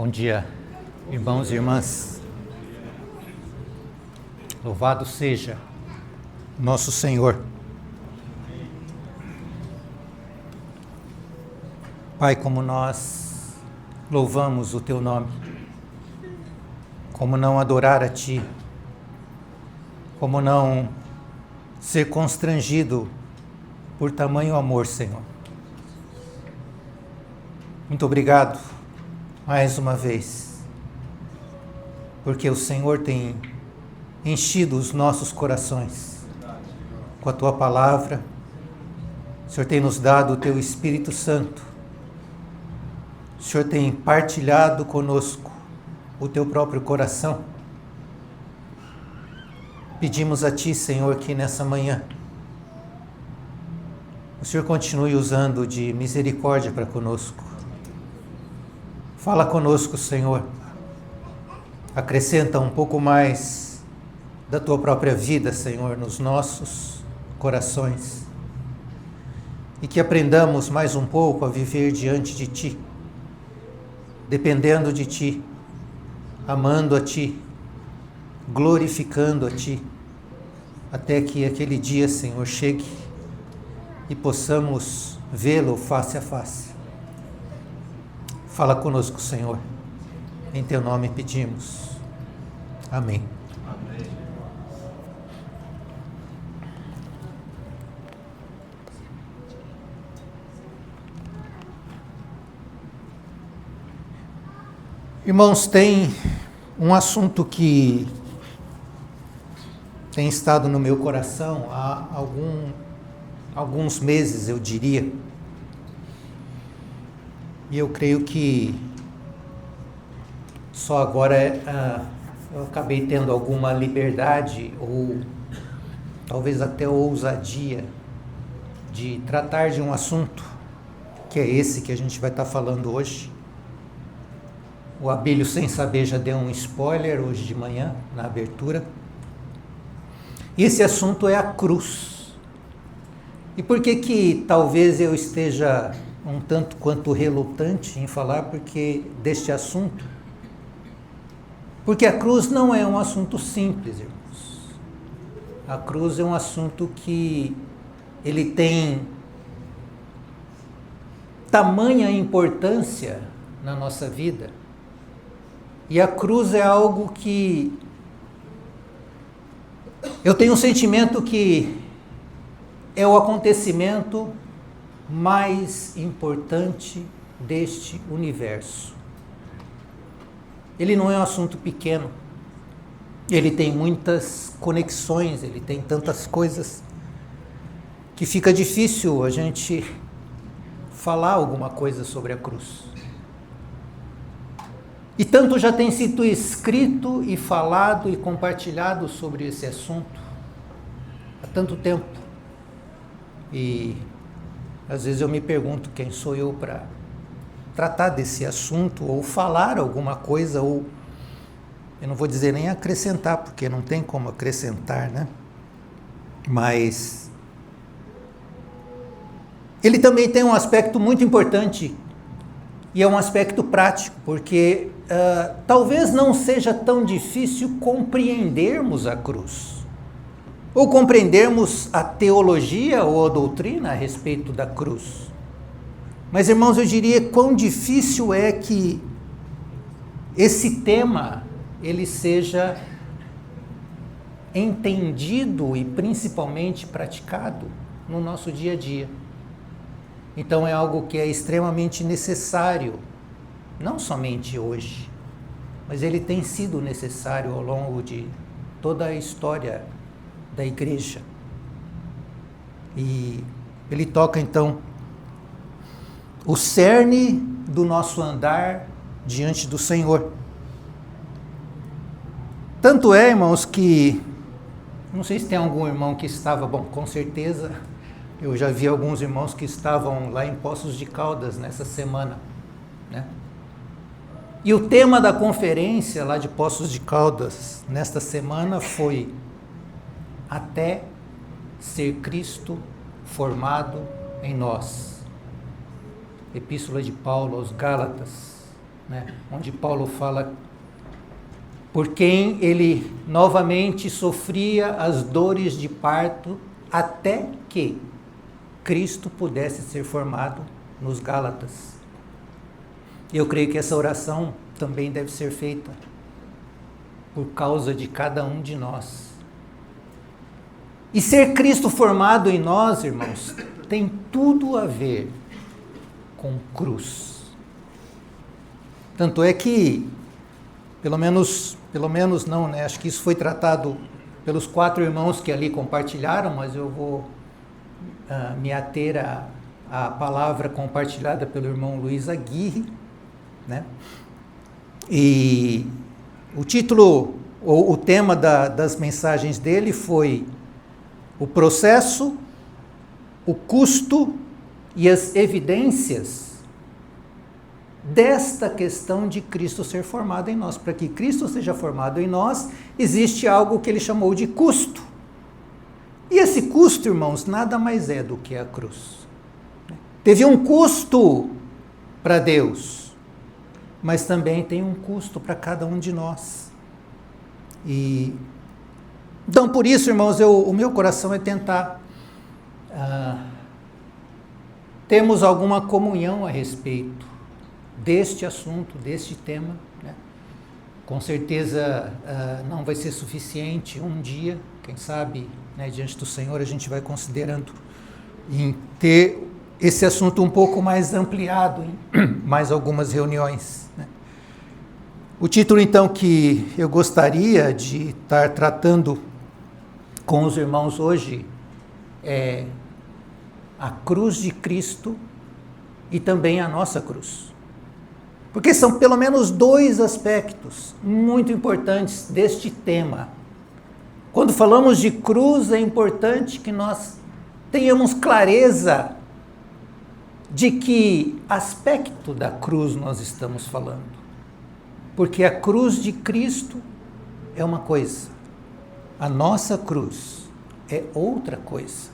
Bom dia, irmãos e irmãs. Louvado seja nosso Senhor. Pai, como nós louvamos o Teu nome, como não adorar a Ti, como não ser constrangido por tamanho amor, Senhor. Muito obrigado, mais uma vez, porque o Senhor tem enchido os nossos corações com a Tua palavra. O Senhor tem nos dado o Teu Espírito Santo. O Senhor tem partilhado conosco o Teu próprio coração. Pedimos a Ti, Senhor, que nessa manhã o Senhor continue usando de misericórdia para conosco. Fala conosco, Senhor. Acrescenta um pouco mais da Tua própria vida, Senhor, nos nossos corações. E que aprendamos mais um pouco a viver diante de Ti, dependendo de Ti, amando a Ti, glorificando a Ti, até que aquele dia, Senhor, chegue e possamos vê-lo face a face. Fala conosco, Senhor. Em Teu nome pedimos. Amém. Amém. Irmãos, tem um assunto que tem estado no meu coração há alguns meses, eu diria. E eu creio que só agora eu acabei tendo alguma liberdade ou talvez até ousadia de tratar de um assunto que é esse que a gente vai estar falando hoje. O Abílio, sem saber, já deu um spoiler hoje de manhã, na abertura. E esse assunto é a cruz. E por que talvez eu esteja um tanto quanto relutante em falar deste assunto? Porque a cruz não é um assunto simples, irmãos. A cruz é um assunto que ele tem tamanha importância na nossa vida. E a cruz é algo que eu tenho um sentimento que é o acontecimento mais importante deste universo. Ele não é um assunto pequeno. Ele tem muitas conexões, ele tem tantas coisas que fica difícil a gente falar alguma coisa sobre a cruz. E tanto já tem sido escrito e falado e compartilhado sobre esse assunto há tanto tempo. E às vezes eu me pergunto quem sou eu para tratar desse assunto ou falar alguma coisa, ou eu não vou dizer nem acrescentar, porque não tem como acrescentar, né? Mas ele também tem um aspecto muito importante. E é um aspecto prático, porque talvez não seja tão difícil compreendermos a cruz, ou compreendermos a teologia ou a doutrina a respeito da cruz. Mas, irmãos, eu diria quão difícil é que esse tema ele seja entendido e principalmente praticado no nosso dia a dia. Então é algo que é extremamente necessário, não somente hoje, mas ele tem sido necessário ao longo de toda a história da igreja. E ele toca então o cerne do nosso andar diante do Senhor. Tanto é, irmãos, que não sei se tem algum irmão que estava, com certeza. Eu já vi alguns irmãos que estavam lá em Poços de Caldas nessa semana, né? E o tema da conferência lá de Poços de Caldas nesta semana foi Até ser Cristo formado em nós. Epístola de Paulo aos Gálatas. né? Onde Paulo fala por quem ele novamente sofria as dores de parto até que Cristo pudesse ser formado nos Gálatas. Eu creio que essa oração também deve ser feita por causa de cada um de nós. E ser Cristo formado em nós, irmãos, tem tudo a ver com cruz. Tanto é que, pelo menos não, né? Acho que isso foi tratado pelos 4 irmãos que ali compartilharam, mas eu vou me ater à palavra compartilhada pelo irmão Luiz Aguirre, né? E o título, ou o tema das mensagens dele foi o processo, o custo e as evidências desta questão de Cristo ser formado em nós. Para que Cristo seja formado em nós, existe algo que ele chamou de custo. E esse custo, irmãos, nada mais é do que a cruz. Teve um custo para Deus, mas também tem um custo para cada um de nós. Então, por isso, irmãos, o meu coração é tentar termos alguma comunhão a respeito deste assunto, deste tema, né? Com certeza não vai ser suficiente um dia, quem sabe, né, diante do Senhor a gente vai considerando em ter esse assunto um pouco mais ampliado em mais algumas reuniões, né? O título, então, que eu gostaria de estar tratando com os irmãos hoje é a cruz de Cristo e também a nossa cruz. Porque são pelo menos 2 aspectos muito importantes deste tema. Quando falamos de cruz, é importante que nós tenhamos clareza de que aspecto da cruz nós estamos falando. Porque a cruz de Cristo é uma coisa, a nossa cruz é outra coisa.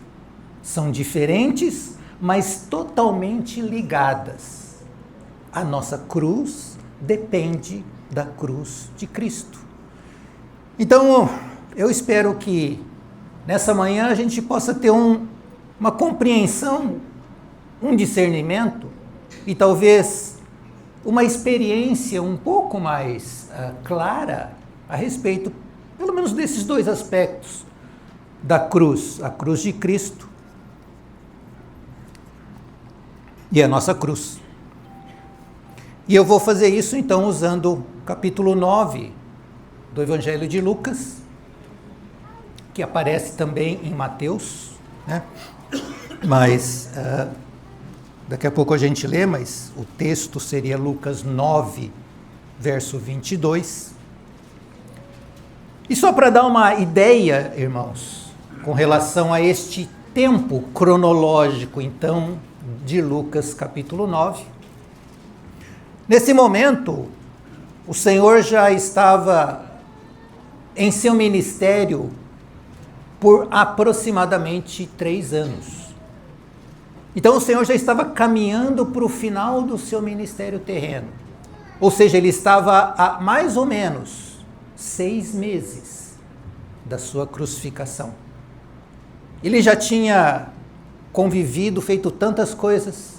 São diferentes, mas totalmente ligadas. A nossa cruz depende da cruz de Cristo. Então, eu espero que nessa manhã a gente possa ter uma compreensão, um discernimento e talvez uma experiência um pouco mais clara a respeito, pelo menos desses 2 aspectos da cruz, a cruz de Cristo e a nossa cruz. E eu vou fazer isso então usando o capítulo 9 do Evangelho de Lucas, que aparece também em Mateus, né? Mas daqui a pouco a gente lê, mas o texto seria Lucas 9, verso 22. E só para dar uma ideia, irmãos, com relação a este tempo cronológico, então, de Lucas capítulo 9. Nesse momento, o Senhor já estava em seu ministério por aproximadamente 3 anos. Então o Senhor já estava caminhando para o final do seu ministério terreno. Ou seja, ele estava há mais ou menos 6 meses da sua crucificação. Ele já tinha convivido, feito tantas coisas,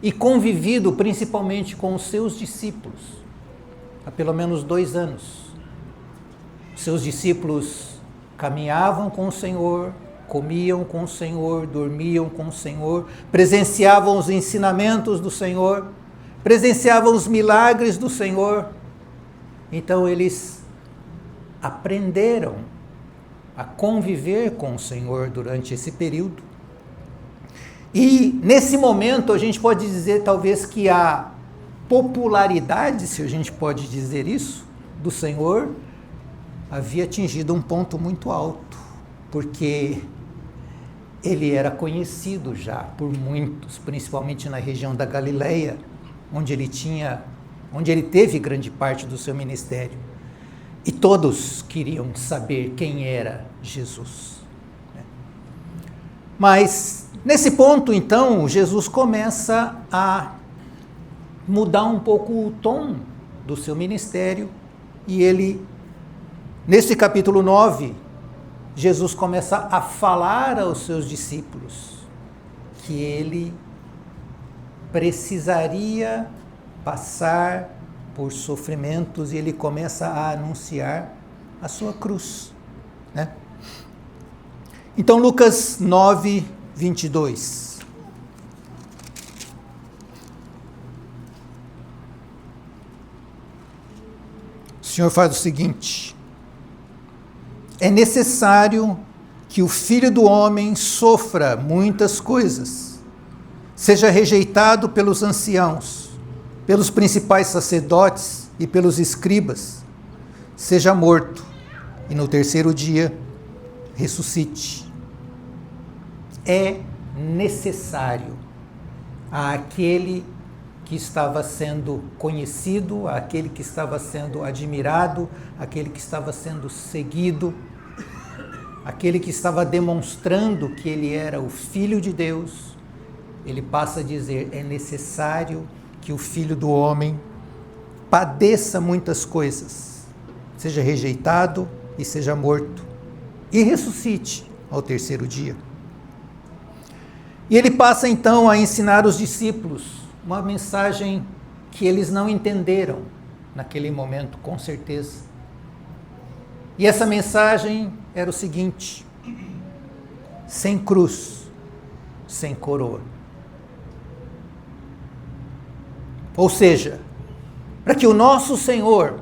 e convivido principalmente com os seus discípulos, há pelo menos 2 anos. Seus discípulos caminhavam com o Senhor, comiam com o Senhor, dormiam com o Senhor, presenciavam os ensinamentos do Senhor, presenciavam os milagres do Senhor. Então eles aprenderam a conviver com o Senhor durante esse período. E nesse momento a gente pode dizer talvez que a popularidade, se a gente pode dizer isso, do Senhor havia atingido um ponto muito alto, porque ele era conhecido já por muitos, principalmente na região da Galileia, onde ele teve grande parte do seu ministério. E todos queriam saber quem era Jesus. Mas nesse ponto, então, Jesus começa a mudar um pouco o tom do seu ministério, e ele, nesse capítulo 9, Jesus começa a falar aos seus discípulos que ele precisaria passar por sofrimentos, e ele começa a anunciar a sua cruz, né? Então, Lucas 9, 22. O Senhor faz o seguinte: é necessário que o Filho do Homem sofra muitas coisas, seja rejeitado pelos anciãos, pelos principais sacerdotes e pelos escribas, seja morto, e no terceiro dia ressuscite. É necessário àquele que estava sendo conhecido, àquele que estava sendo admirado, àquele que estava sendo seguido, aquele que estava demonstrando que ele era o Filho de Deus, ele passa a dizer: é necessário que o Filho do Homem padeça muitas coisas, seja rejeitado e seja morto, e ressuscite ao terceiro dia. E ele passa então a ensinar os discípulos uma mensagem que eles não entenderam naquele momento, com certeza. E essa mensagem era o seguinte: sem cruz, sem coroa. Ou seja, para que o nosso Senhor,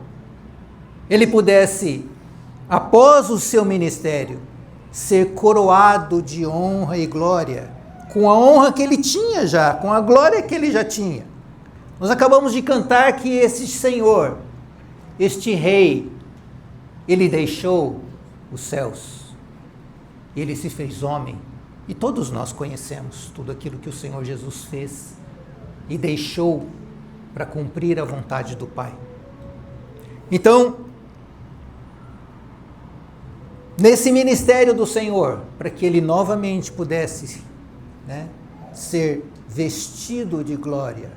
ele pudesse, após o seu ministério, ser coroado de honra e glória, com a honra que ele tinha já, com a glória que ele já tinha. Nós acabamos de cantar que esse Senhor, este Rei, ele deixou os céus, ele se fez homem, e todos nós conhecemos tudo aquilo que o Senhor Jesus fez e deixou para cumprir a vontade do Pai. Então, nesse ministério do Senhor, para que ele novamente pudesse, ser vestido de glória,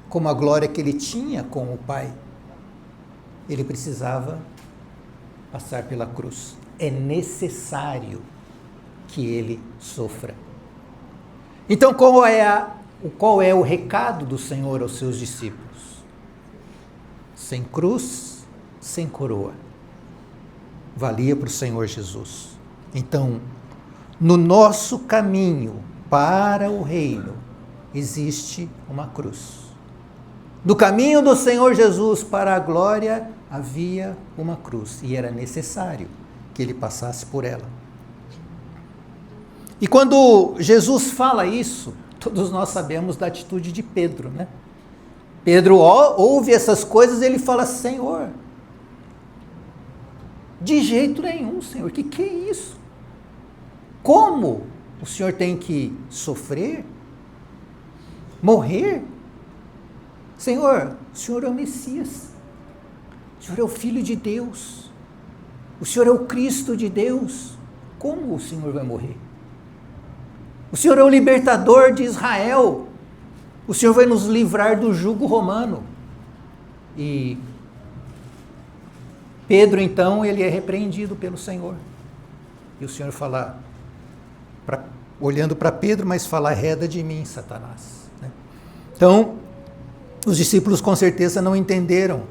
como a glória que ele tinha com o Pai, ele precisava passar pela cruz. É necessário que ele sofra. Então, qual é o recado do Senhor aos seus discípulos? Sem cruz, sem coroa. Valia para o Senhor Jesus. Então, no nosso caminho para o reino, existe uma cruz. No caminho do Senhor Jesus para a glória, havia uma cruz, e era necessário que ele passasse por ela. E quando Jesus fala isso, todos nós sabemos da atitude de Pedro, né? Pedro ouve essas coisas e ele fala: Senhor, de jeito nenhum, Senhor, que é isso? Como o Senhor tem que sofrer? Morrer? Senhor, o Senhor é o Messias, o Senhor é o Filho de Deus, o Senhor é o Cristo de Deus, como o Senhor vai morrer? O Senhor é o libertador de Israel, o Senhor vai nos livrar do jugo romano. E Pedro, então, ele é repreendido pelo Senhor. E o Senhor fala, olhando para Pedro, mas fala: arreda de mim, Satanás. Então, os discípulos com certeza não entenderam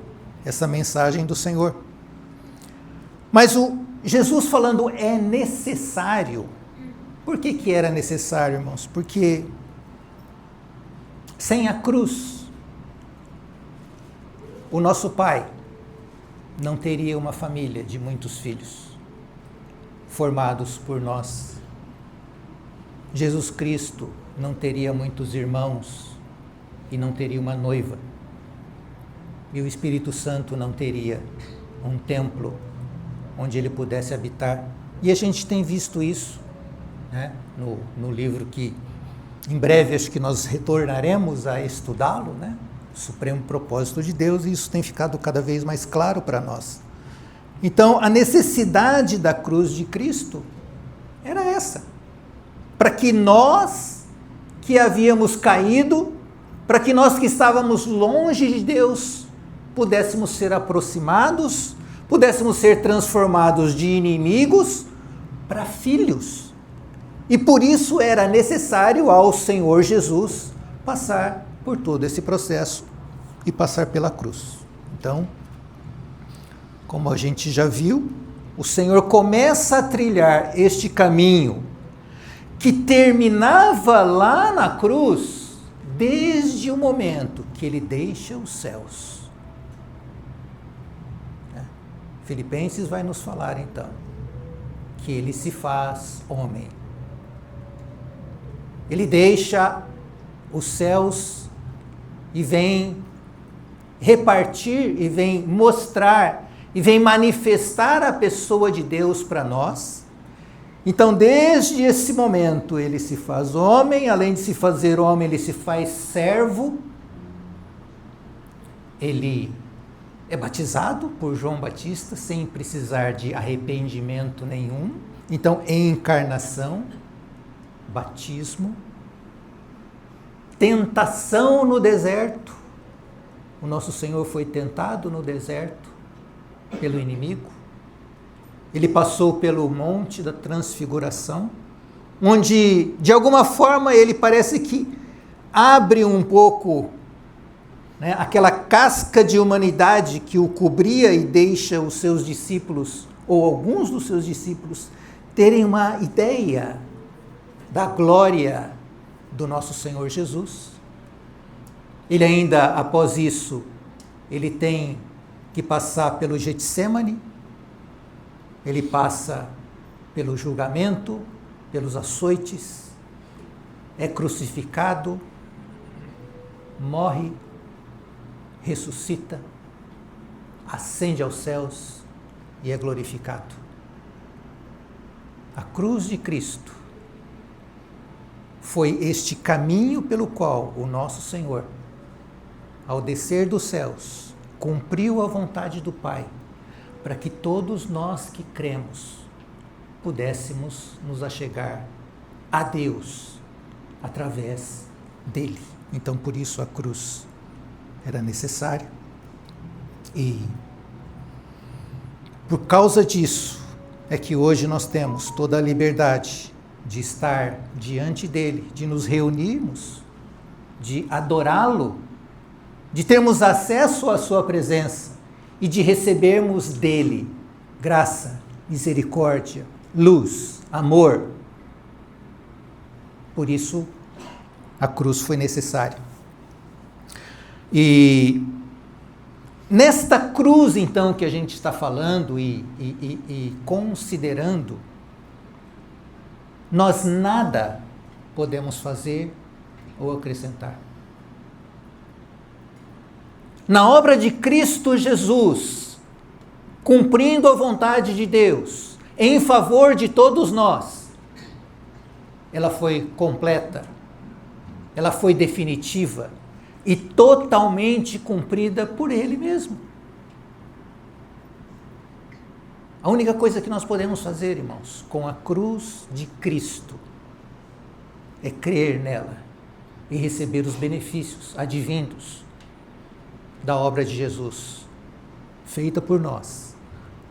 essa mensagem do Senhor. Mas Jesus falando é necessário. Por que era necessário, irmãos? Porque sem a cruz, o nosso Pai não teria uma família de muitos filhos formados por nós. Jesus Cristo não teria muitos irmãos e não teria uma noiva. E o Espírito Santo não teria um templo onde ele pudesse habitar. E a gente tem visto isso, no livro que em breve acho que nós retornaremos a estudá-lo, o Supremo Propósito de Deus, e isso tem ficado cada vez mais claro para nós. Então, a necessidade da cruz de Cristo era essa, para que nós que havíamos caído, para que nós que estávamos longe de Deus, pudéssemos ser aproximados, pudéssemos ser transformados de inimigos para filhos. E por isso era necessário ao Senhor Jesus passar por todo esse processo e passar pela cruz. Então, como a gente já viu, o Senhor começa a trilhar este caminho que terminava lá na cruz, desde o momento que ele deixa os céus. Filipenses vai nos falar então que ele se faz homem. Ele deixa os céus e vem repartir, e vem mostrar, e vem manifestar a pessoa de Deus para nós. Então, desde esse momento, ele se faz homem, além de se fazer homem, ele se faz servo. Ele é batizado por João Batista, sem precisar de arrependimento nenhum. Então, encarnação, batismo, tentação no deserto. O nosso Senhor foi tentado no deserto pelo inimigo. Ele passou pelo monte da transfiguração, onde, de alguma forma, ele parece que abre um pouco, né, aquela casca de humanidade que o cobria e deixa os seus discípulos, ou alguns dos seus discípulos, terem uma ideia da glória do nosso Senhor Jesus. Ele ainda, após isso, ele tem que passar pelo Getsêmani, ele passa pelo julgamento, pelos açoites, é crucificado, morre, ressuscita, ascende aos céus e é glorificado. A cruz de Cristo foi este caminho pelo qual o nosso Senhor, ao descer dos céus, cumpriu a vontade do Pai, para que todos nós que cremos pudéssemos nos achegar a Deus através dele. Então, por isso a cruz era necessária. E por causa disso é que hoje nós temos toda a liberdade de estar diante dele, de nos reunirmos, de adorá-lo, de termos acesso à sua presença e de recebermos dele graça, misericórdia, luz, amor. Por isso, a cruz foi necessária. E nesta cruz, então, que a gente está falando e considerando, nós nada podemos fazer ou acrescentar. Na obra de Cristo Jesus, cumprindo a vontade de Deus, em favor de todos nós, ela foi completa, ela foi definitiva e totalmente cumprida por Ele mesmo. A única coisa que nós podemos fazer, irmãos, com a cruz de Cristo, é crer nela e receber os benefícios advindos da obra de Jesus, feita por nós,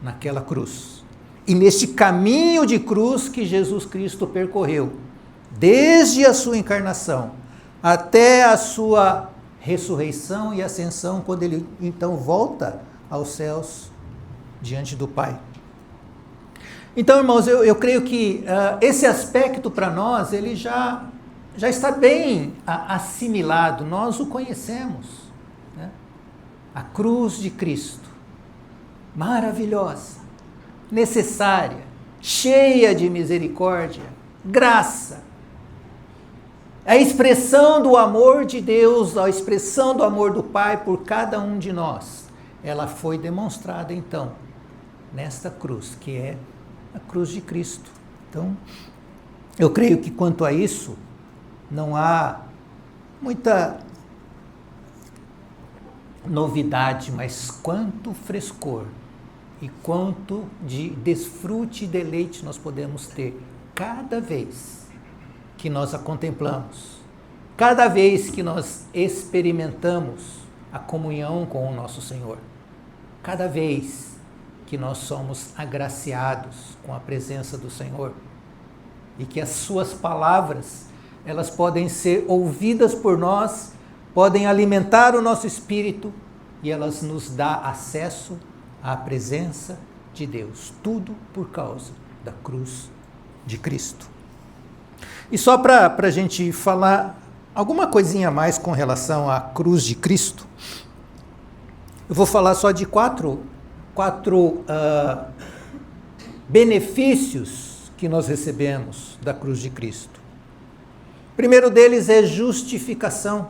naquela cruz. E neste caminho de cruz que Jesus Cristo percorreu, desde a sua encarnação, até a sua ressurreição e ascensão, quando ele então volta aos céus, diante do Pai. Então, irmãos, eu creio que esse aspecto para nós, ele já está bem assimilado, nós o conhecemos. A cruz de Cristo, maravilhosa, necessária, cheia de misericórdia, graça, a expressão do amor de Deus, a expressão do amor do Pai por cada um de nós, ela foi demonstrada então, nesta cruz, que é a cruz de Cristo. Então, eu creio que quanto a isso, não há muita novidade, mas quanto frescor e quanto de desfrute e deleite nós podemos ter cada vez que nós a contemplamos, cada vez que nós experimentamos a comunhão com o nosso Senhor. Cada vez que nós somos agraciados com a presença do Senhor e que as suas palavras, elas podem ser ouvidas por nós, podem alimentar o nosso espírito e elas nos dão acesso à presença de Deus. Tudo por causa da cruz de Cristo. E só para a gente falar alguma coisinha a mais com relação à cruz de Cristo, eu vou falar só de quatro benefícios que nós recebemos da cruz de Cristo. O primeiro deles é justificação,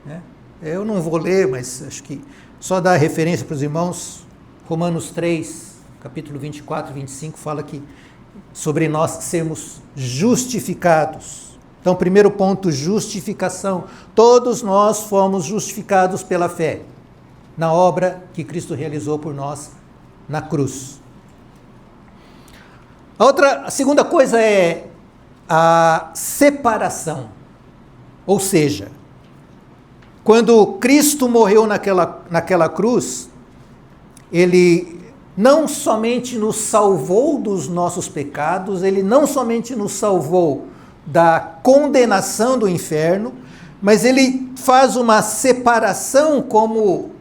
né? Eu não vou ler, mas acho que só dar referência para os irmãos. Romanos 3, capítulo 24 e 25, fala que sobre nós sermos justificados. Então, primeiro ponto, justificação. Todos nós fomos justificados pela fé na obra que Cristo realizou por nós na cruz. A segunda coisa é a separação. Ou seja, quando Cristo morreu naquela cruz, ele não somente nos salvou dos nossos pecados, ele não somente nos salvou da condenação do inferno, mas ele faz uma separação, como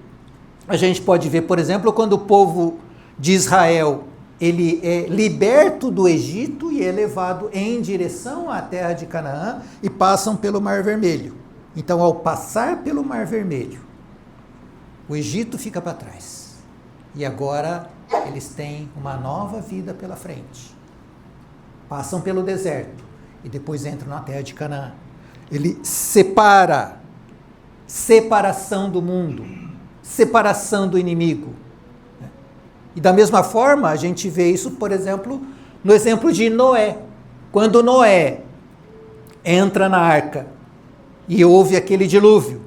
a gente pode ver, por exemplo, quando o povo de Israel ele é liberto do Egito e é levado em direção à terra de Canaã e passam pelo Mar Vermelho. Então, ao passar pelo Mar Vermelho, o Egito fica para trás. E agora eles têm uma nova vida pela frente. Passam pelo deserto e depois entram na terra de Canaã. Ele separação do mundo, separação do inimigo. E da mesma forma, a gente vê isso, por exemplo, no exemplo de Noé. Quando Noé entra na arca e houve aquele dilúvio,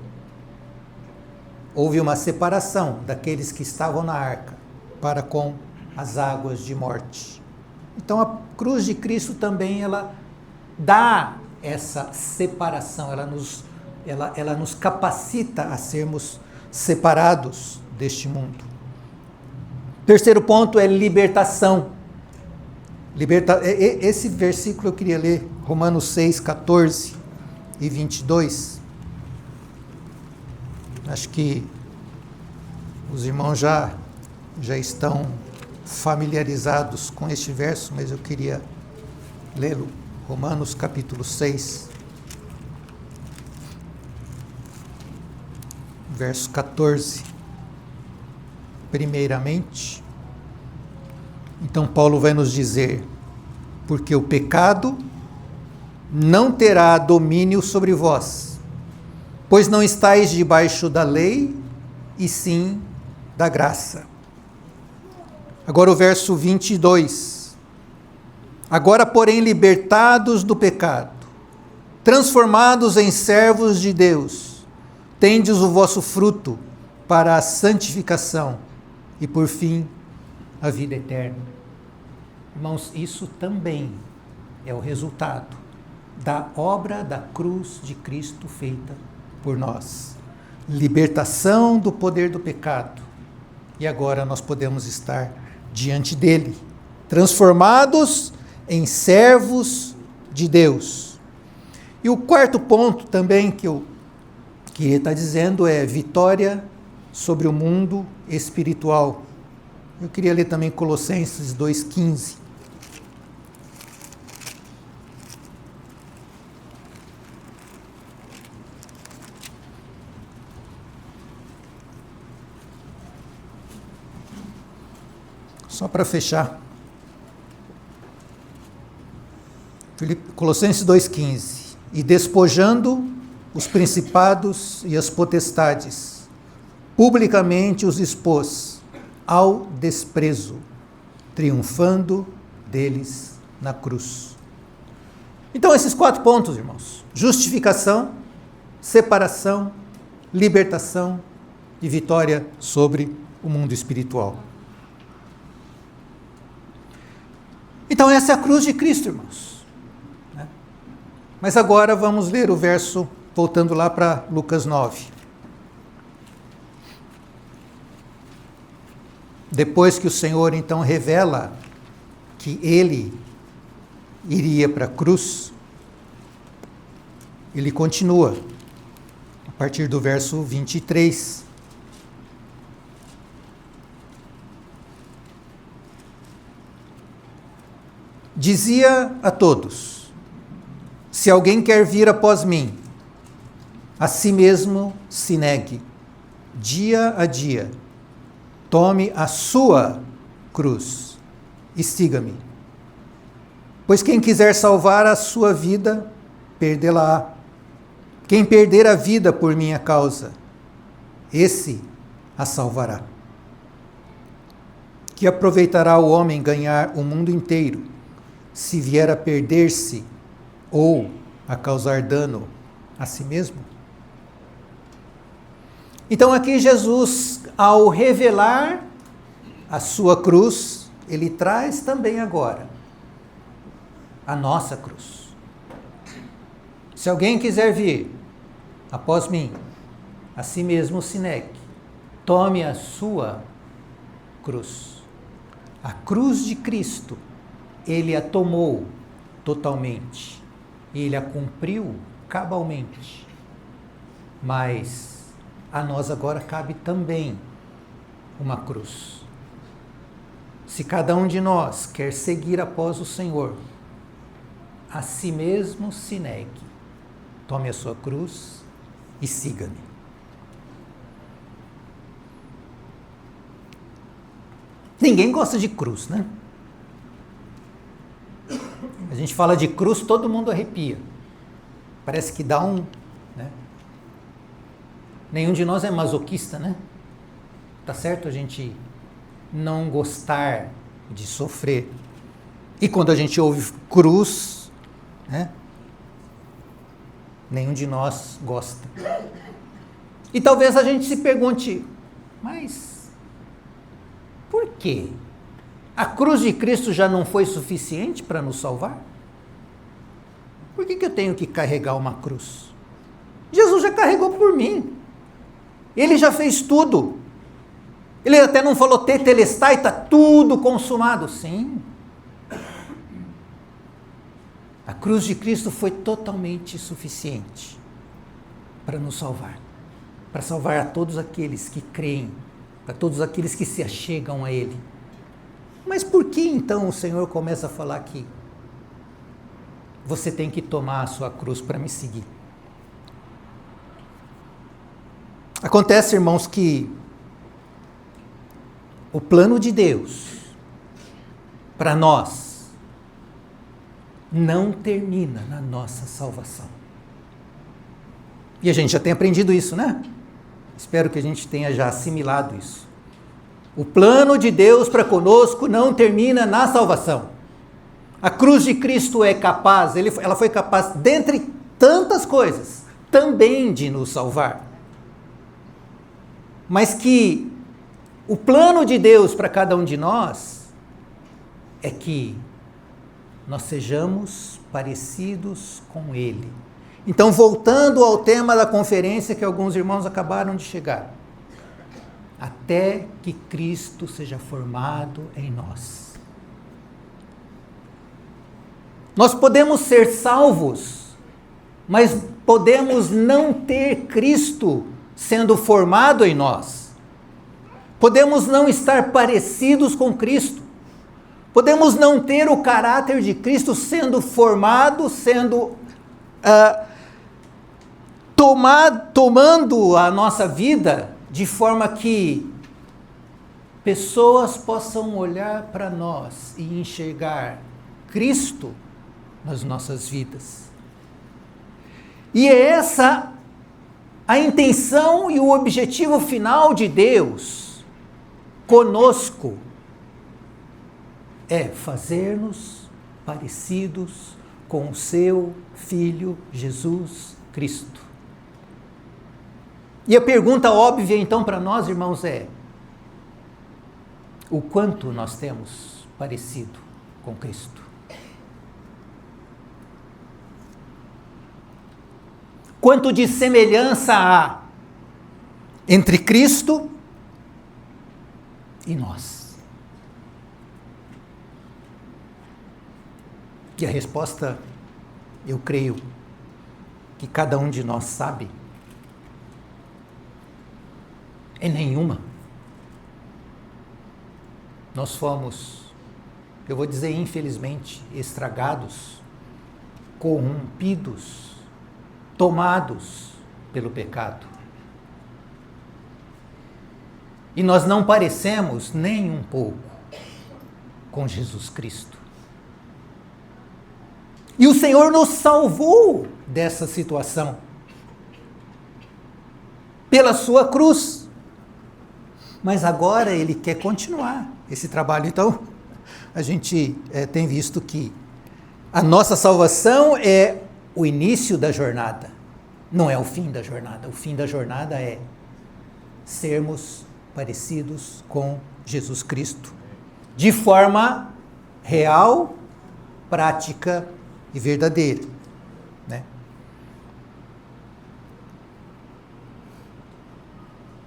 houve uma separação daqueles que estavam na arca para com as águas de morte. Então a cruz de Cristo também ela dá essa separação, ela nos capacita a sermos separados deste mundo. Terceiro ponto é libertação. Esse versículo eu queria ler, Romanos 6, 14 e 22. Acho que os irmãos já estão familiarizados com este verso, mas eu queria lê-lo. Romanos capítulo 6, verso 14. Primeiramente, então Paulo vai nos dizer, porque o pecado não terá domínio sobre vós, pois não estáis debaixo da lei, e sim da graça. Agora o verso 22. Agora, porém, libertados do pecado, transformados em servos de Deus, tendes o vosso fruto para a santificação e, por fim, a vida eterna. Irmãos, isso também é o resultado da obra da cruz de Cristo feita por nós. Libertação do poder do pecado. E agora nós podemos estar diante dele, transformados em servos de Deus. E o quarto ponto também que ele está dizendo é vitória sobre o mundo espiritual. Eu queria ler também Colossenses 2,15. Só para fechar. Colossenses 2,15. E despojando os principados e as potestades, publicamente os expôs ao desprezo, triunfando deles na cruz. Então, esses 4 pontos, irmãos: justificação, separação, libertação e vitória sobre o mundo espiritual. Então, essa é a cruz de Cristo, irmãos. Mas agora vamos ler o verso, voltando lá para Lucas 9. depois que o Senhor então revela que ele iria para a cruz, ele continua, a partir do verso 23. Dizia a todos: se alguém quer vir após mim, a si mesmo se negue, dia a dia, tome a sua cruz e siga-me. Pois quem quiser salvar a sua vida, perdê-la-á. Quem perder a vida por minha causa, esse a salvará. Que aproveitará o homem ganhar o mundo inteiro, se vier a perder-se ou a causar dano a si mesmo? Então aqui Jesus, ao revelar a sua cruz, ele traz também agora a nossa cruz. Se alguém quiser vir após mim, a si mesmo se negue, tome a sua cruz. A cruz de Cristo, ele a tomou totalmente, ele a cumpriu cabalmente, mas a nós agora cabe também uma cruz. Se cada um de nós quer seguir após o Senhor, a si mesmo se negue, tome a sua cruz e siga-me. Ninguém gosta de cruz, né? A gente fala de cruz, todo mundo arrepia. Parece que dá um... né? Nenhum de nós é masoquista, né? Tá certo a gente não gostar de sofrer. E quando a gente ouve cruz, né? Nenhum de nós gosta. E talvez a gente se pergunte, mas por quê? A cruz de Cristo já não foi suficiente para nos salvar? Por que eu tenho que carregar uma cruz? Jesus já carregou por mim. Ele já fez tudo. Ele até não falou tetelestai, está tudo consumado. Sim. A cruz de Cristo foi totalmente suficiente para nos salvar. Para salvar a todos aqueles que creem, para todos aqueles que se achegam a Ele. Mas por que então o Senhor começa a falar que você tem que tomar a sua cruz para me seguir? Acontece, irmãos, que o plano de Deus para nós não termina na nossa salvação. E a gente já tem aprendido isso, né? Espero que a gente tenha já assimilado isso. O plano de Deus para conosco não termina na salvação. A cruz de Cristo é capaz, ela foi capaz, dentre tantas coisas, também de nos salvar. Mas que o plano de Deus para cada um de nós é que nós sejamos parecidos com Ele. Então, voltando ao tema da conferência que alguns irmãos acabaram de chegar. Até que Cristo seja formado em nós. Nós podemos ser salvos, mas podemos não ter Cristo sendo formado em nós. Podemos não estar parecidos com Cristo. Podemos não ter o caráter de Cristo sendo formado, sendo tomando a nossa vida de forma que pessoas possam olhar para nós e enxergar Cristo nas nossas vidas. E é essa a intenção e o objetivo final de Deus conosco, é fazer-nos parecidos com o seu Filho Jesus Cristo. E a pergunta óbvia então para nós, irmãos, é: o quanto nós temos parecido com Cristo? Quanto de semelhança há entre Cristo e nós? E a resposta, eu creio, que cada um de nós sabe, é nenhuma. Nós fomos, eu vou dizer infelizmente, estragados, corrompidos, tomados pelo pecado. E nós não parecemos nem um pouco com Jesus Cristo. E o Senhor nos salvou dessa situação pela sua cruz. Mas agora Ele quer continuar esse trabalho. Então, a gente tem visto que a nossa salvação é o início da jornada, não é o fim da jornada. O fim da jornada é sermos parecidos com Jesus Cristo, de forma real, prática e verdadeira, né?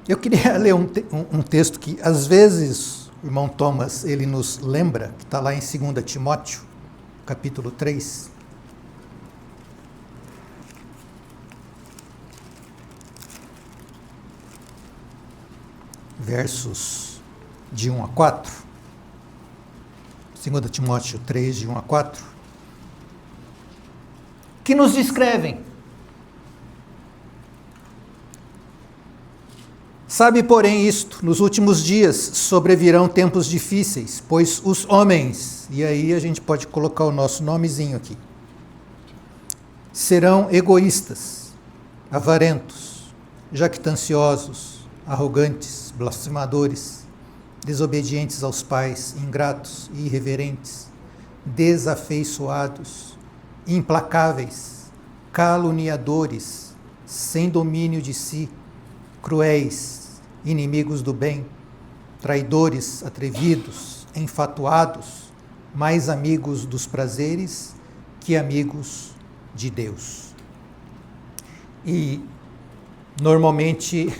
Eu queria ler um texto que, às vezes, o irmão Thomas, ele nos lembra, que está lá em 2 Timóteo, capítulo 3. Versos de 1 a 4. 2 Timóteo 3, de 1 a 4. Que nos descrevem. Sabe, porém, isto, nos últimos dias sobrevirão tempos difíceis, pois os homens, e aí a gente pode colocar o nosso nomezinho aqui, serão egoístas, avarentos, jactanciosos, arrogantes, blasfemadores, desobedientes aos pais, ingratos e irreverentes, desafeiçoados, implacáveis, caluniadores, sem domínio de si, cruéis, inimigos do bem, traidores, atrevidos, enfatuados, mais amigos dos prazeres que amigos de Deus. E, normalmente,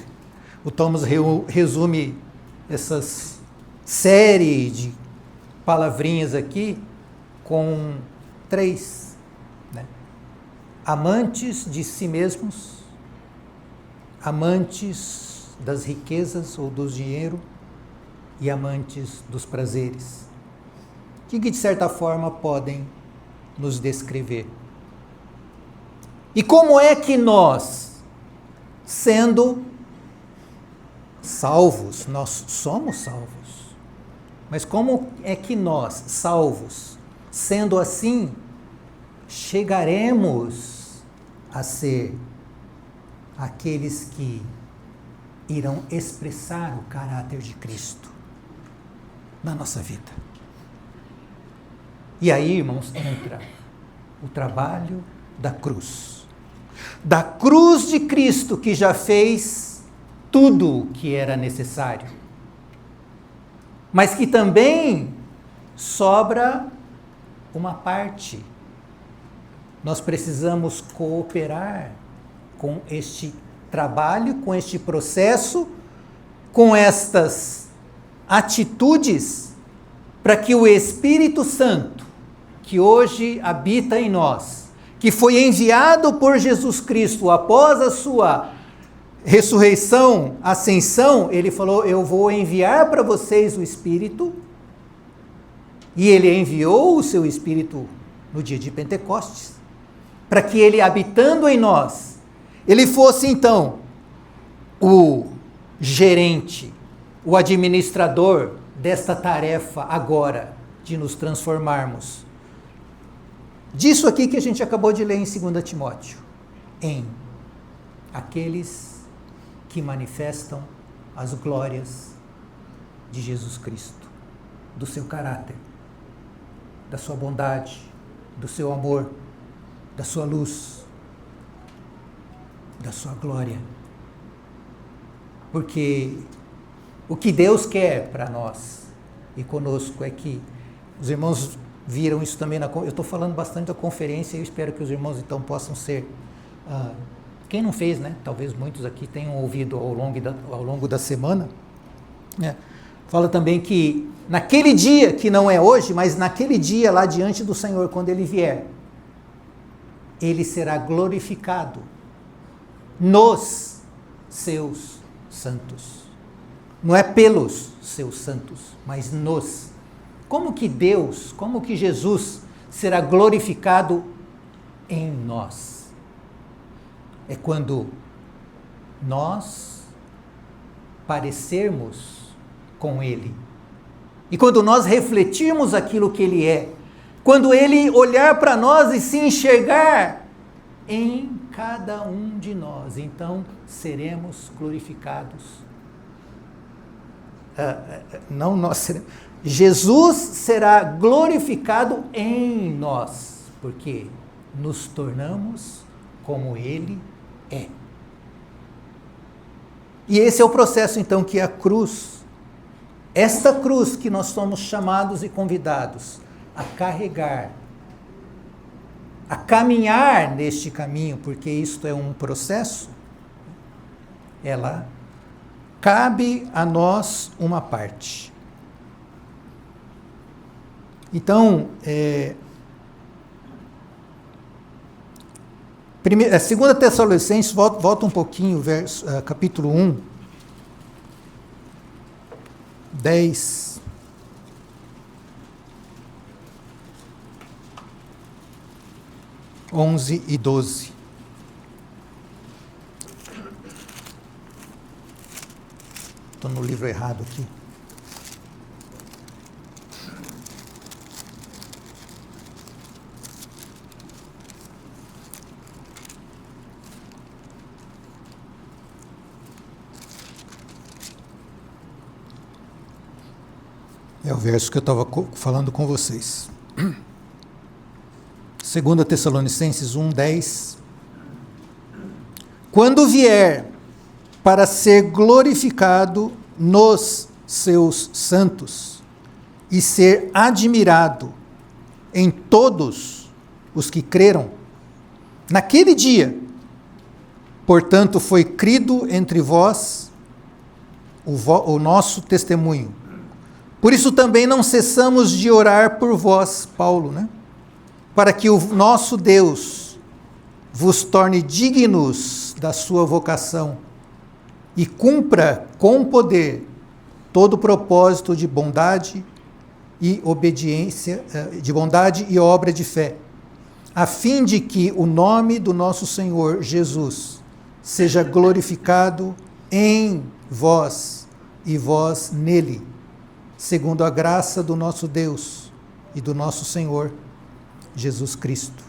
o Thomas resume essas série de palavrinhas aqui com 3, né? Amantes de si mesmos, amantes das riquezas ou do dinheiro e amantes dos prazeres, que de certa forma podem nos descrever. E como é que nós, sendo salvos, nós somos salvos, mas como é que nós, salvos, sendo assim, chegaremos a ser aqueles que irão expressar o caráter de Cristo na nossa vida? E aí, irmãos, entra o trabalho da cruz de Cristo, que já fez tudo o que era necessário, mas que também sobra uma parte. Nós precisamos cooperar com este trabalho, com este processo, com estas atitudes, para que o Espírito Santo, que hoje habita em nós, que foi enviado por Jesus Cristo após a sua ressurreição, ascensão, ele falou: eu vou enviar para vocês o Espírito, e ele enviou o seu Espírito no dia de Pentecostes, para que ele, habitando em nós, ele fosse então o gerente, o administrador desta tarefa agora, de nos transformarmos disso aqui que a gente acabou de ler em 2 Timóteo, em aqueles que manifestam as glórias de Jesus Cristo, do seu caráter, da sua bondade, do seu amor, da sua luz, da sua glória. Porque o que Deus quer para nós e conosco é que os irmãos viram isso também eu estou falando bastante da conferência e eu espero que os irmãos então possam ser, quem não fez, né? Talvez muitos aqui tenham ouvido ao longo da semana, né? Fala também que naquele dia, que não é hoje, mas naquele dia lá diante do Senhor, quando Ele vier, Ele será glorificado nos seus santos. Não é pelos seus santos, mas nos. Como que Deus, como que Jesus será glorificado em nós? É quando nós parecermos com Ele. E quando nós refletirmos aquilo que Ele é. Quando Ele olhar para nós e se enxergar em cada um de nós. Então seremos glorificados. Não nós seremos. Jesus será glorificado em nós. Porque nos tornamos como Ele é. E esse é o processo, então, que a cruz, esta cruz que nós somos chamados e convidados a carregar, a caminhar neste caminho, porque isto é um processo, ela cabe a nós uma parte. Então, 2 Tessalonicenses, volta um pouquinho, capítulo 1, 10. (11 e 12). Estou no livro errado aqui. É o verso que eu estava falando com vocês. 2 Tessalonicenses 1, 10. Quando vier para ser glorificado nos seus santos e ser admirado em todos os que creram, naquele dia, portanto, foi crido entre vós o nosso testemunho. Por isso também não cessamos de orar por vós, Paulo, né? Para que o nosso Deus vos torne dignos da sua vocação e cumpra com poder todo o propósito de bondade e obediência, de bondade e obra de fé, a fim de que o nome do nosso Senhor Jesus seja glorificado em vós e vós nele, segundo a graça do nosso Deus e do nosso Senhor Jesus Cristo.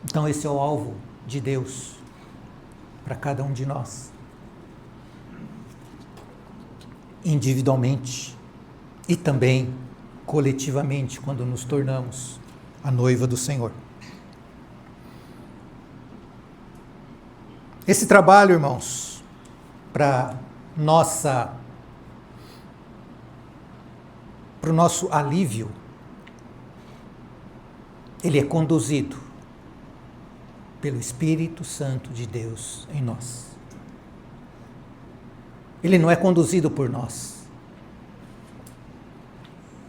Então esse é o alvo de Deus para cada um de nós, individualmente e também coletivamente, quando nos tornamos a noiva do Senhor. Esse trabalho, irmãos, para o nosso alívio, ele é conduzido pelo Espírito Santo de Deus em nós. Ele não é conduzido por nós.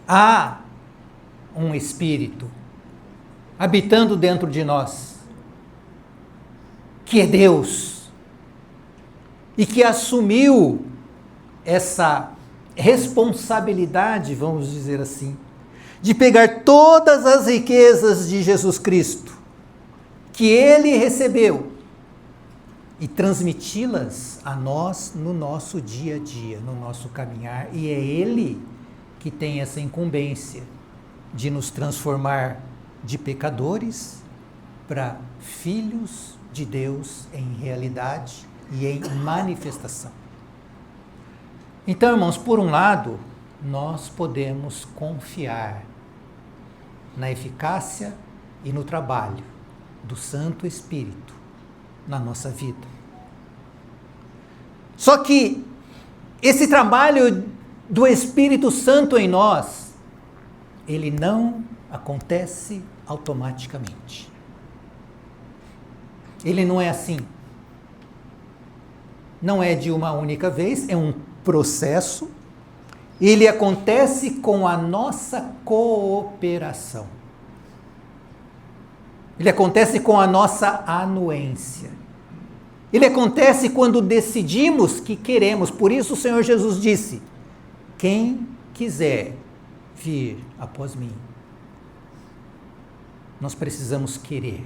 Há um Espírito habitando dentro de nós, que é Deus, e que assumiu essa responsabilidade, vamos dizer assim, de pegar todas as riquezas de Jesus Cristo, que Ele recebeu, e transmiti-las a nós no nosso dia a dia, no nosso caminhar, e é Ele que tem essa incumbência de nos transformar de pecadores para filhos de Deus em realidade e em manifestação. Então, irmãos, por um lado, nós podemos confiar na eficácia e no trabalho do Santo Espírito na nossa vida. Só que esse trabalho do Espírito Santo em nós, ele não acontece automaticamente. Ele não é assim. Não é de uma única vez, é um processo ele acontece com a nossa cooperação. Ele acontece com a nossa anuência. Ele acontece quando decidimos que queremos. Por isso o Senhor Jesus disse: quem quiser vir após mim. Nós precisamos querer.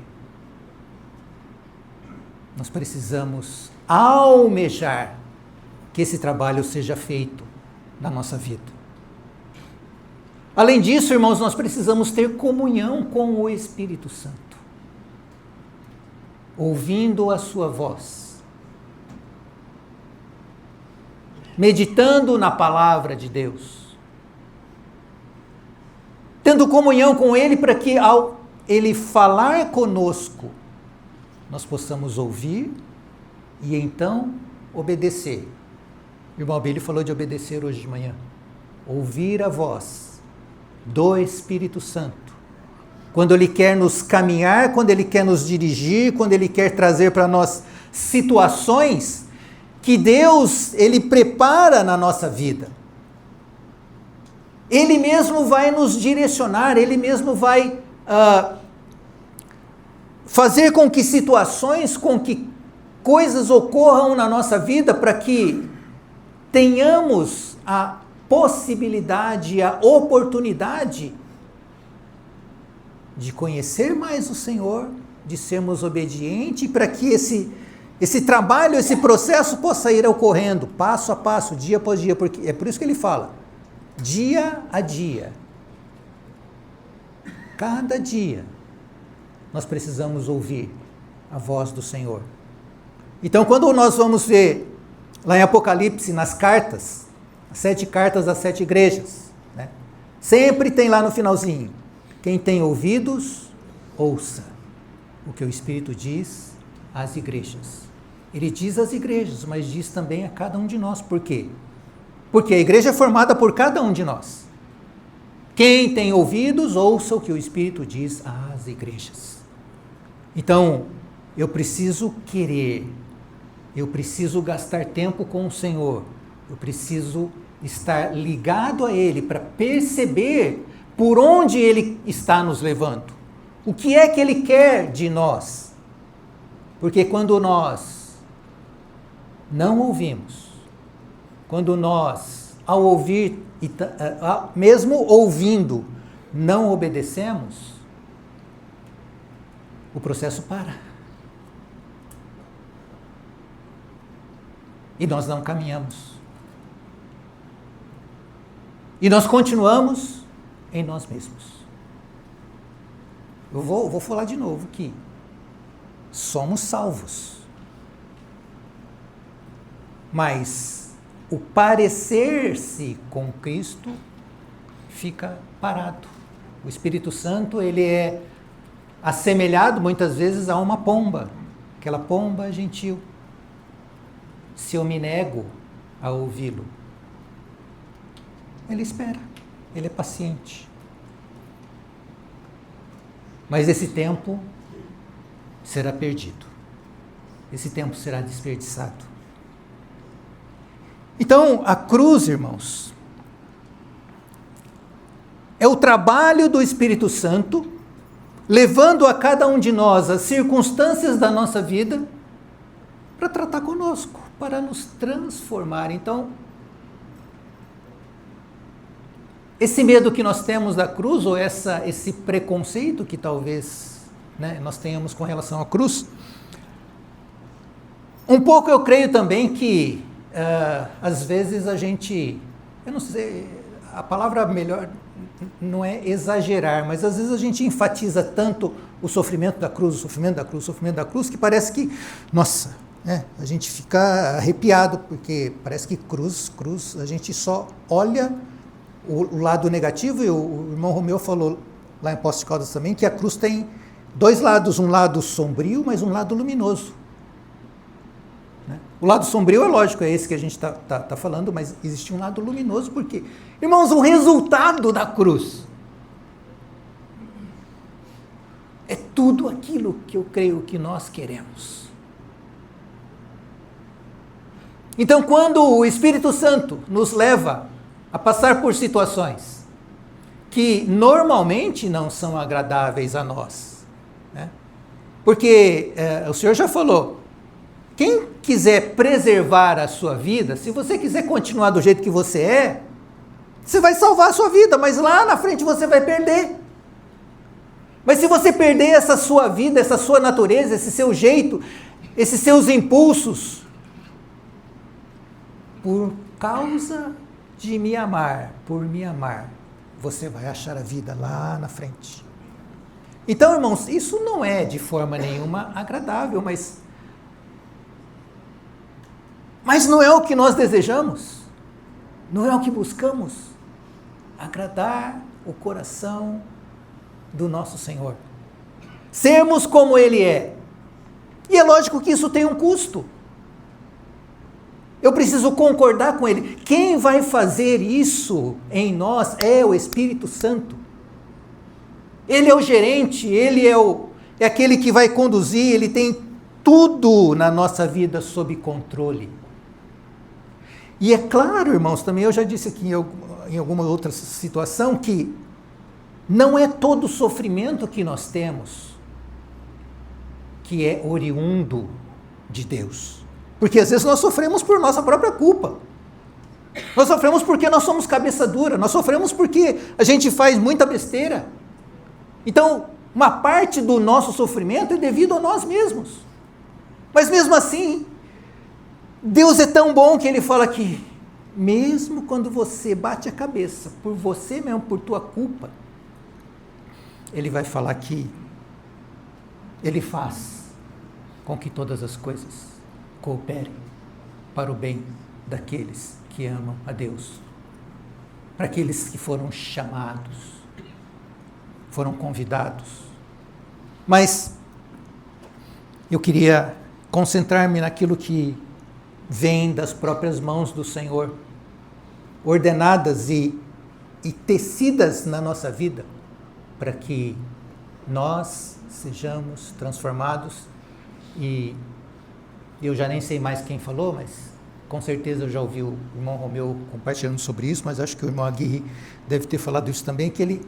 Nós precisamos almejar que esse trabalho seja feito na nossa vida. Além disso, irmãos, nós precisamos ter comunhão com o Espírito Santo, ouvindo a sua voz, meditando na palavra de Deus, tendo comunhão com Ele para que ao Ele falar conosco, nós possamos ouvir e então obedecer. O irmão Abílio falou de obedecer hoje de manhã. Ouvir a voz do Espírito Santo. Quando Ele quer nos caminhar, quando Ele quer nos dirigir, quando Ele quer trazer para nós situações que Deus, Ele prepara na nossa vida. Ele mesmo vai nos direcionar, Ele mesmo vai fazer com que situações, com que coisas ocorram na nossa vida para que tenhamos a possibilidade, a oportunidade de conhecer mais o Senhor, de sermos obedientes, para que esse trabalho, esse processo possa ir ocorrendo, passo a passo, dia após dia, porque é por isso que ele fala, dia a dia. Cada dia, nós precisamos ouvir a voz do Senhor. Então, quando nós vamos ver lá em Apocalipse, nas cartas, as 7 cartas às 7 igrejas, né? Sempre tem lá no finalzinho: quem tem ouvidos, ouça o que o Espírito diz às igrejas. Ele diz às igrejas, mas diz também a cada um de nós. Por quê? Porque a igreja é formada por cada um de nós. Quem tem ouvidos, ouça o que o Espírito diz às igrejas. Então, eu preciso querer, eu preciso gastar tempo com o Senhor, eu preciso estar ligado a Ele para perceber por onde Ele está nos levando. O que é que Ele quer de nós? Porque quando nós não ouvimos, quando nós, ao ouvir, mesmo ouvindo, não obedecemos, o processo para. E nós não caminhamos. E nós continuamos em nós mesmos. Eu vou falar de novo aqui. Somos salvos. Mas o parecer-se com Cristo fica parado. O Espírito Santo, ele é assemelhado muitas vezes a uma pomba, aquela pomba gentil. Se eu me nego a ouvi-lo, ele espera, ele é paciente. Mas esse tempo será perdido, esse tempo será desperdiçado. Então, a cruz, irmãos, é o trabalho do Espírito Santo, levando a cada um de nós as circunstâncias da nossa vida para tratar conosco, para nos transformar. Então, esse medo que nós temos da cruz, ou esse preconceito que talvez, né, nós tenhamos com relação à cruz, um pouco eu creio também que, às vezes a gente, eu não sei, a palavra melhor não é exagerar, mas às vezes a gente enfatiza tanto o sofrimento da cruz, o sofrimento da cruz, o sofrimento da cruz, que parece que, nossa, a gente fica arrepiado, porque parece que cruz, a gente só olha o lado negativo, e o irmão Romeu falou lá em Poços de Caldas também, que a cruz tem 2 lados, um lado sombrio, mas um lado luminoso. O lado sombrio é lógico, é esse que a gente está falando, mas existe um lado luminoso, porque, irmãos, o resultado da cruz é tudo aquilo que eu creio que nós queremos. Então, quando o Espírito Santo nos leva a passar por situações que normalmente não são agradáveis a nós, né? Porque o Senhor já falou, quem quiser preservar a sua vida, se você quiser continuar do jeito que você vai salvar a sua vida, mas lá na frente você vai perder. Mas se você perder essa sua vida, essa sua natureza, esse seu jeito, esses seus impulsos, por causa de me amar, por me amar, você vai achar a vida lá na frente. Então, irmãos, isso não é de forma nenhuma agradável, mas não é o que nós desejamos, não é o que buscamos, agradar o coração do nosso Senhor, sermos como Ele é. E é lógico que isso tem um custo. Eu preciso concordar com Ele. Quem vai fazer isso em nós é o Espírito Santo. Ele é o gerente, Ele é aquele que vai conduzir, Ele tem tudo na nossa vida sob controle. E é claro, irmãos, também eu já disse aqui em alguma outra situação que não é todo o sofrimento que nós temos que é oriundo de Deus. Porque às vezes nós sofremos por nossa própria culpa. Nós sofremos porque nós somos cabeça dura, nós sofremos porque a gente faz muita besteira. Então, uma parte do nosso sofrimento é devido a nós mesmos. Mas mesmo assim, Deus é tão bom que Ele fala que, mesmo quando você bate a cabeça por você mesmo, por tua culpa, Ele vai falar que Ele faz com que todas as coisas cooperem para o bem daqueles que amam a Deus, para aqueles que foram chamados, foram convidados. Mas eu queria concentrar-me naquilo que vem das próprias mãos do Senhor, ordenadas e tecidas na nossa vida, para que nós sejamos transformados. E eu já nem sei mais quem falou, mas com certeza eu já ouvi o irmão Romeu compartilhando sobre isso, mas acho que o irmão Aguirre deve ter falado isso também, que ele...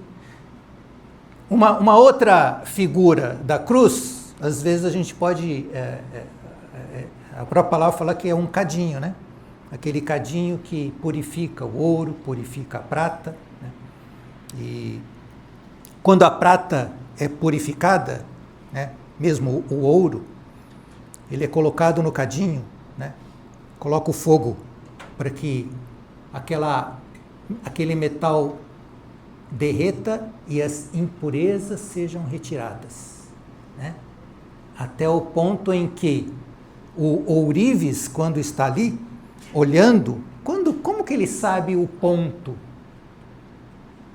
Uma outra figura da cruz, às vezes a gente pode... a própria palavra fala que é um cadinho, né? Aquele cadinho que purifica o ouro, purifica a prata, né? E quando a prata é purificada, né? Mesmo o ouro, ele é colocado no cadinho, né? Coloca o fogo para que aquele metal derreta e as impurezas sejam retiradas, né? Até o ponto em que o ourives, quando está ali, olhando, como que ele sabe o ponto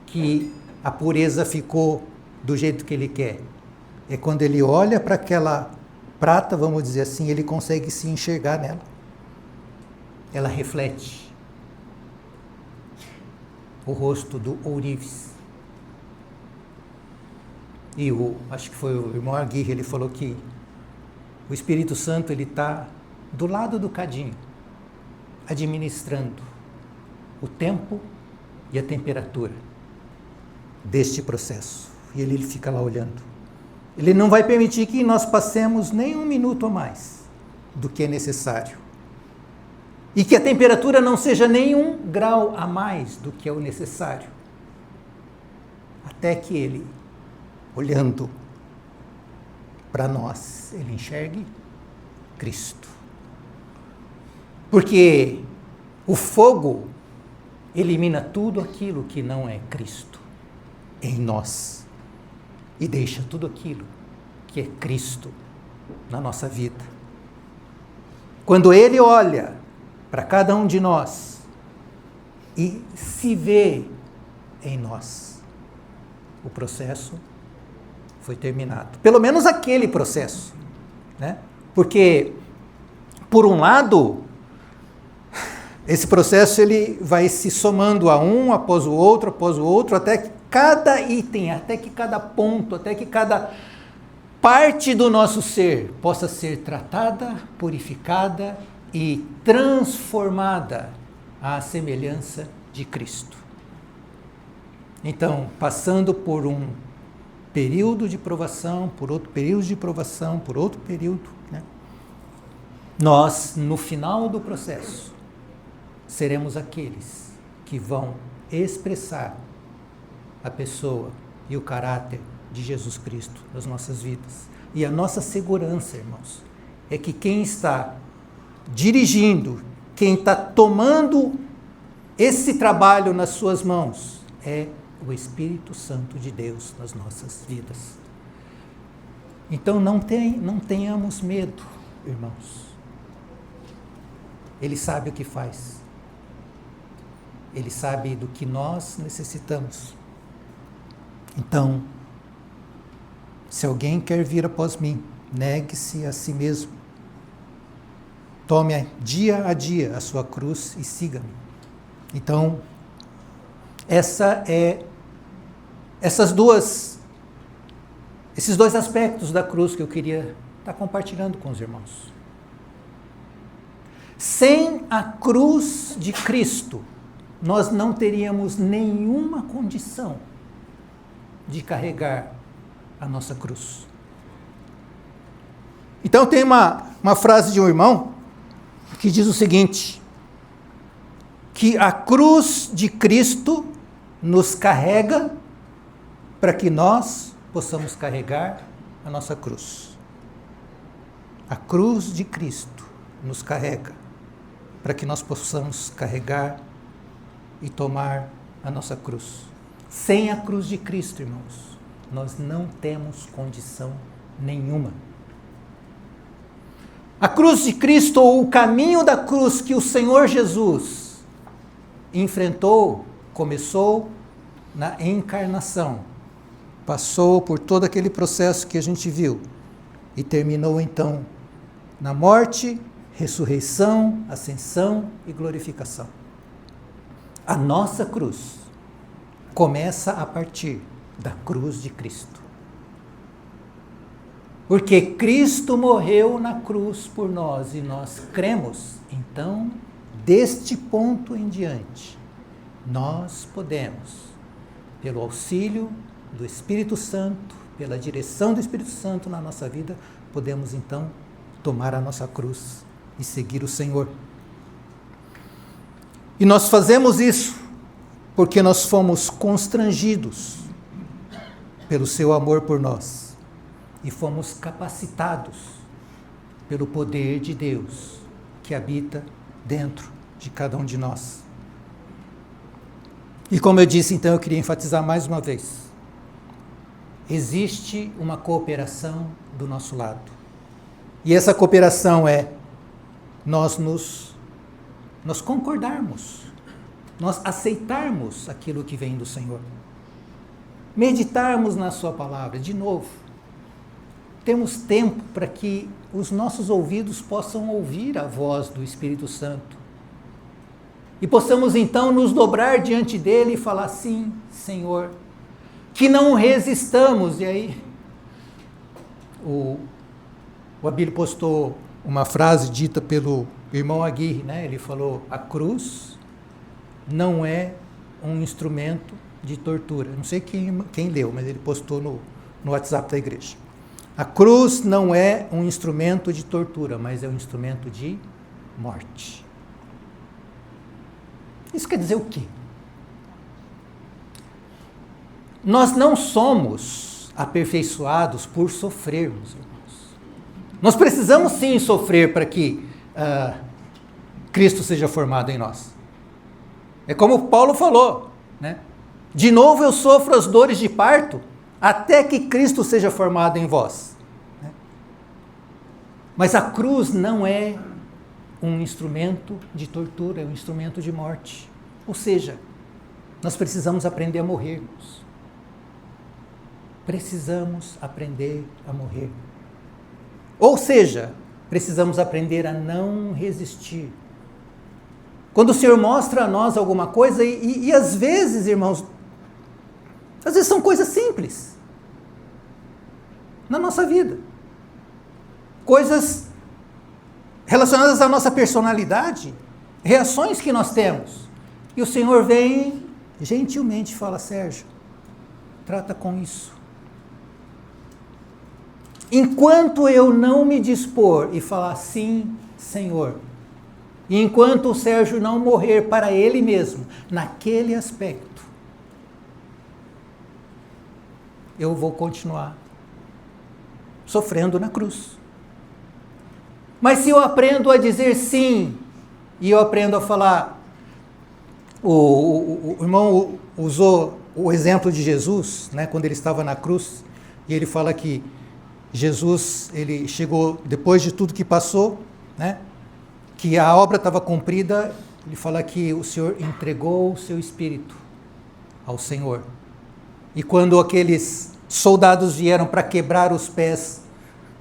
que a pureza ficou do jeito que ele quer? É quando ele olha para aquela prata, vamos dizer assim, ele consegue se enxergar nela. Ela reflete o rosto do ourives. E acho que foi o irmão Aguirre, ele falou que o Espírito Santo, ele está do lado do cadinho, administrando o tempo e a temperatura deste processo. E ele fica lá olhando. Ele não vai permitir que nós passemos nem um minuto a mais do que é necessário. E que a temperatura não seja nem 1 grau a mais do que é o necessário. Até que Ele, olhando para nós, Ele enxergue Cristo. Porque o fogo elimina tudo aquilo que não é Cristo em nós. E deixa tudo aquilo que é Cristo na nossa vida. Quando Ele olha para cada um de nós e se vê em nós, o processo foi terminado. Pelo menos aquele processo, né? Porque, por um lado, esse processo ele vai se somando a um após o outro, até que cada item, até que cada ponto, até que cada parte do nosso ser possa ser tratada, purificada e transformada à semelhança de Cristo. Então, passando por um período de provação, por outro período de provação, por outro período, né? Nós, no final do processo, seremos aqueles que vão expressar a pessoa e o caráter de Jesus Cristo nas nossas vidas. E a nossa segurança, irmãos, é que quem está dirigindo, quem está tomando esse trabalho nas suas mãos, é o Espírito Santo de Deus nas nossas vidas. Então não tenhamos medo, irmãos. Ele sabe o que faz. Ele sabe do que nós necessitamos. Então, se alguém quer vir após mim, negue-se a si mesmo. Tome dia a dia a sua cruz e siga-me. Então, esses dois aspectos da cruz que eu queria estar compartilhando com os irmãos. Sem a cruz de Cristo, nós não teríamos nenhuma condição de carregar a nossa cruz. Então tem uma frase de um irmão que diz o seguinte, que a cruz de Cristo nos carrega para que nós possamos carregar a nossa cruz. A cruz de Cristo nos carrega para que nós possamos carregar e tomar a nossa cruz. Sem a cruz de Cristo, irmãos, nós não temos condição nenhuma. A cruz de Cristo, ou o caminho da cruz que o Senhor Jesus enfrentou, começou na encarnação, passou por todo aquele processo que a gente viu e terminou então na morte, ressurreição, ascensão e glorificação. A nossa cruz começa a partir da cruz de Cristo. Porque Cristo morreu na cruz por nós e nós cremos, então, deste ponto em diante, nós podemos, pelo auxílio do Espírito Santo, pela direção do Espírito Santo na nossa vida, podemos então tomar a nossa cruz e seguir o Senhor. E nós fazemos isso porque nós fomos constrangidos pelo seu amor por nós e fomos capacitados pelo poder de Deus que habita dentro de cada um de nós. E como eu disse, então, eu queria enfatizar mais uma vez. Existe uma cooperação do nosso lado. E essa cooperação é nós concordarmos, nós aceitarmos aquilo que vem do Senhor. Meditarmos na sua palavra, de novo. Temos tempo para que os nossos ouvidos possam ouvir a voz do Espírito Santo. E possamos então nos dobrar diante dele e falar assim, Senhor, que não resistamos. E aí, o Abílio postou uma frase dita pelo irmão Aguirre, né? Ele falou, a cruz não é um instrumento de tortura. Não sei quem leu, mas ele postou no WhatsApp da igreja. A cruz não é um instrumento de tortura, mas é um instrumento de morte. Isso quer dizer o quê? Nós não somos aperfeiçoados por sofrermos, irmãos. Nós precisamos sim sofrer para que Cristo seja formado em nós. É como Paulo falou, né? De novo eu sofro as dores de parto, até que Cristo seja formado em vós. Né? Mas a cruz não é um instrumento de tortura, é um instrumento de morte. Ou seja, nós precisamos aprender a morrer, irmãos. Precisamos aprender a morrer. Ou seja, precisamos aprender a não resistir. Quando o Senhor mostra a nós alguma coisa, e às vezes, irmãos, às vezes são coisas simples na nossa vida. Coisas relacionadas à nossa personalidade, reações que nós temos. E o Senhor vem gentilmente e fala: Sérgio, trata com isso. Enquanto eu não me dispor e falar sim, Senhor, e enquanto o Sérgio não morrer para ele mesmo, naquele aspecto, eu vou continuar sofrendo na cruz. Mas se eu aprendo a dizer sim, e eu aprendo a falar, o irmão usou o exemplo de Jesus, né, quando ele estava na cruz, e ele fala que Jesus, ele chegou, depois de tudo que passou, né, que a obra estava cumprida, ele fala que o Senhor entregou o seu espírito ao Senhor. E quando aqueles soldados vieram para quebrar os pés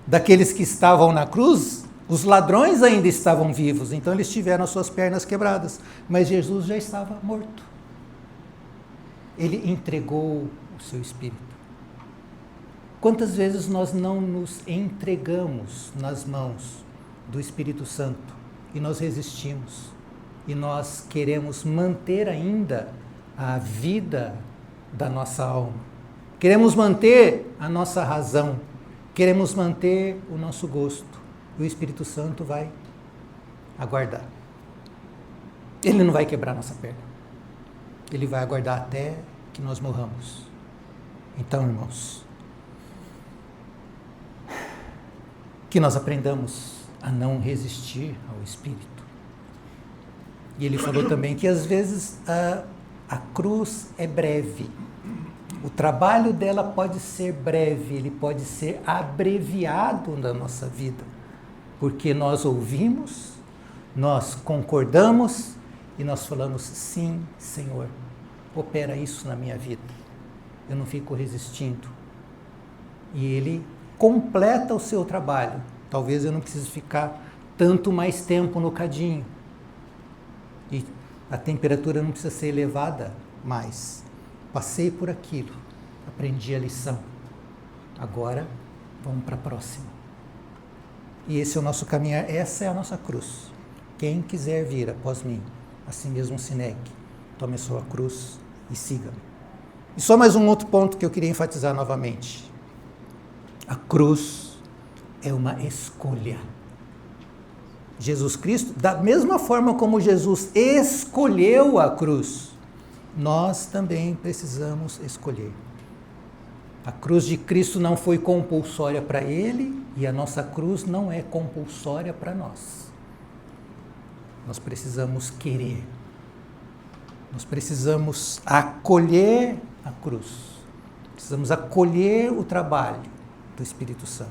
daqueles que estavam na cruz, os ladrões ainda estavam vivos, então eles tiveram as suas pernas quebradas, mas Jesus já estava morto. Ele entregou o seu espírito. Quantas vezes nós não nos entregamos nas mãos do Espírito Santo e nós resistimos e nós queremos manter ainda a vida da nossa alma, queremos manter a nossa razão, queremos manter o nosso gosto, e o Espírito Santo vai aguardar. Ele não vai quebrar nossa perna, ele vai aguardar até que nós morramos. Então, irmãos, que nós aprendamos a não resistir ao Espírito. E ele falou também que às vezes a cruz é breve. O trabalho dela pode ser breve, ele pode ser abreviado na nossa vida. Porque nós ouvimos, nós concordamos e nós falamos: sim, Senhor, opera isso na minha vida. Eu não fico resistindo. E ele completa o seu trabalho. Talvez eu não precise ficar tanto mais tempo no cadinho. E a temperatura não precisa ser elevada mais. Passei por aquilo, aprendi a lição. Agora, vamos para a próxima. E esse é o nosso caminhar, essa é a nossa cruz. Quem quiser vir após mim, assim mesmo se negue, tome a sua cruz e siga-me. E só mais um outro ponto que eu queria enfatizar novamente. A cruz é uma escolha. Jesus Cristo, da mesma forma como Jesus escolheu a cruz, nós também precisamos escolher. A cruz de Cristo não foi compulsória para ele e a nossa cruz não é compulsória para nós. Nós precisamos querer. Nós precisamos acolher a cruz. Precisamos acolher o trabalho do Espírito Santo.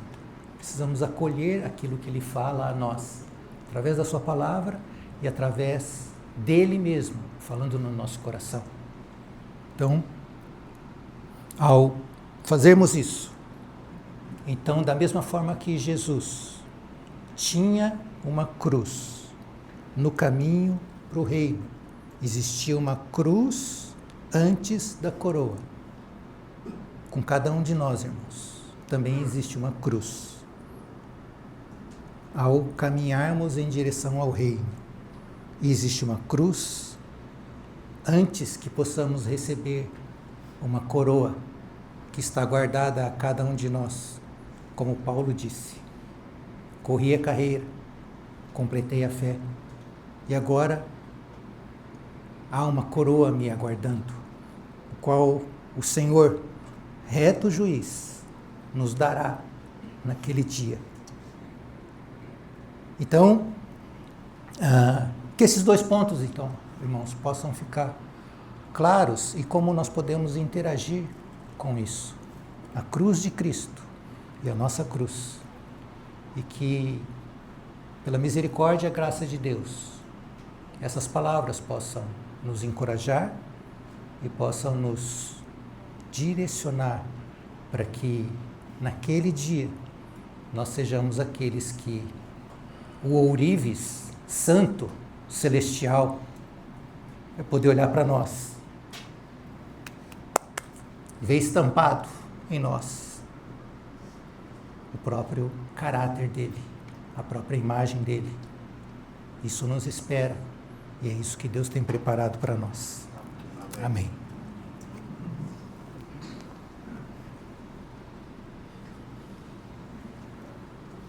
Precisamos acolher aquilo que ele fala a nós, através da sua palavra e através dele mesmo, falando no nosso coração. Então, ao fazermos isso, então, da mesma forma que Jesus tinha uma cruz no caminho para o reino, existia uma cruz antes da coroa. Com cada um de nós, irmãos, também existe uma cruz. Ao caminharmos em direção ao reino, existe uma cruz antes que possamos receber uma coroa que está guardada a cada um de nós, como Paulo disse: corri a carreira, completei a fé, e agora há uma coroa me aguardando, o qual o Senhor, reto juiz, nos dará naquele dia. Então, que esses dois pontos, então, irmãos, possam ficar claros e como nós podemos interagir com isso. A cruz de Cristo e a nossa cruz. E que, pela misericórdia e graça de Deus, essas palavras possam nos encorajar e possam nos direcionar para que, naquele dia, nós sejamos aqueles que o ourives santo, celestial, vai poder olhar para nós, ver estampado em nós o próprio caráter dele, a própria imagem dele. Isso nos espera E é isso que Deus tem preparado para nós. Amém.